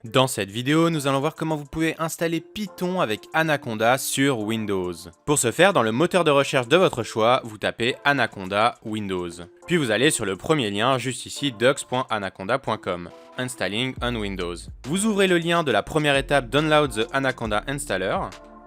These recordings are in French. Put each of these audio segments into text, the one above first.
Dans cette vidéo, nous allons voir comment vous pouvez installer Python avec Anaconda sur Windows. Pour ce faire, dans le moteur de recherche de votre choix, vous tapez Anaconda Windows. Puis vous allez sur le premier lien juste ici, docs.anaconda.com, Installing on Windows. Vous ouvrez le lien de la première étape Download the Anaconda Installer,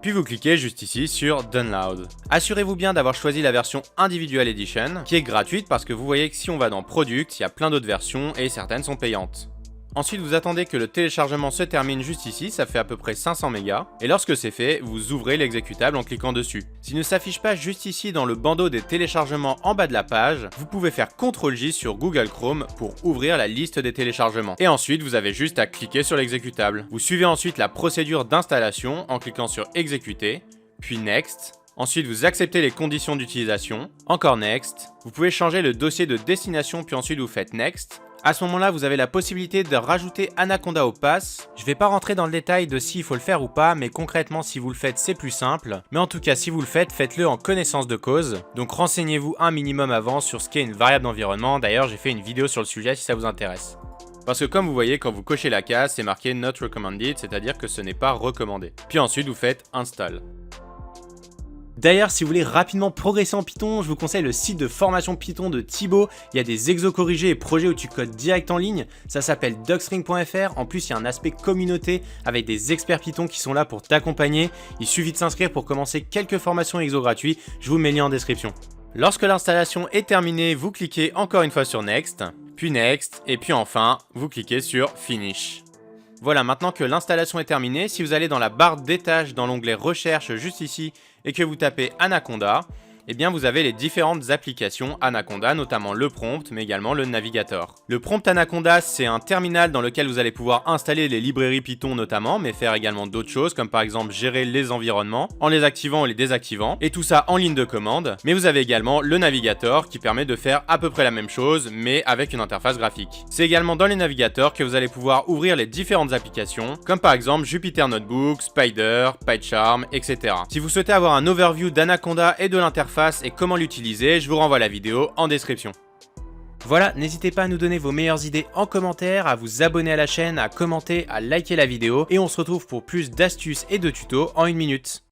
puis vous cliquez juste ici sur Download. Assurez-vous bien d'avoir choisi la version Individual Edition, qui est gratuite parce que vous voyez que si on va dans Product, il y a plein d'autres versions et certaines sont payantes. Ensuite, vous attendez que le téléchargement se termine juste ici, ça fait à peu près 500 mégas. Et lorsque c'est fait, vous ouvrez l'exécutable en cliquant dessus. S'il ne s'affiche pas juste ici dans le bandeau des téléchargements en bas de la page, vous pouvez faire CTRL-J sur Google Chrome pour ouvrir la liste des téléchargements. Et ensuite, vous avez juste à cliquer sur l'exécutable. Vous suivez ensuite la procédure d'installation en cliquant sur Exécuter, puis Next. Ensuite, vous acceptez les conditions d'utilisation, encore Next. Vous pouvez changer le dossier de destination, puis ensuite vous faites Next. À ce moment-là, vous avez la possibilité de rajouter Anaconda au pass. Je ne vais pas rentrer dans le détail de s'il faut le faire ou pas, mais concrètement, si vous le faites, c'est plus simple. Mais en tout cas, si vous le faites, faites-le en connaissance de cause. Donc renseignez-vous un minimum avant sur ce qu'est une variable d'environnement. D'ailleurs, j'ai fait une vidéo sur le sujet si ça vous intéresse. Parce que comme vous voyez, quand vous cochez la case, c'est marqué Not Recommended, c'est-à-dire que ce n'est pas recommandé. Puis ensuite, vous faites Install. D'ailleurs, si vous voulez rapidement progresser en Python, je vous conseille le site de formation Python de Thibaut. Il y a des exos corrigés et projets où tu codes direct en ligne. Ça s'appelle docstring.fr. En plus, il y a un aspect communauté avec des experts Python qui sont là pour t'accompagner. Il suffit de s'inscrire pour commencer quelques formations exos gratuits. Je vous mets le lien en description. Lorsque l'installation est terminée, vous cliquez encore une fois sur Next, puis Next, et puis enfin, vous cliquez sur Finish. Voilà, maintenant que l'installation est terminée, si vous allez dans la barre des tâches dans l'onglet Recherche juste ici et que vous tapez Anaconda, eh bien vous avez les différentes applications Anaconda, notamment le prompt, mais également le navigateur. Le prompt Anaconda, c'est un terminal dans lequel vous allez pouvoir installer les librairies Python notamment, mais faire également d'autres choses, comme par exemple gérer les environnements, en les activant ou les désactivant, et tout ça en ligne de commande. Mais vous avez également le navigateur qui permet de faire à peu près la même chose, mais avec une interface graphique. C'est également dans les navigateurs que vous allez pouvoir ouvrir les différentes applications, comme par exemple Jupyter Notebook, Spider, PyCharm, etc. Si vous souhaitez avoir un overview d'Anaconda et de l'interface, et comment l'utiliser, je vous renvoie la vidéo en description. Voilà, n'hésitez pas à nous donner vos meilleures idées en commentaire, à vous abonner à la chaîne, à commenter, à liker la vidéo, et on se retrouve pour plus d'astuces et de tutos en 1 minute.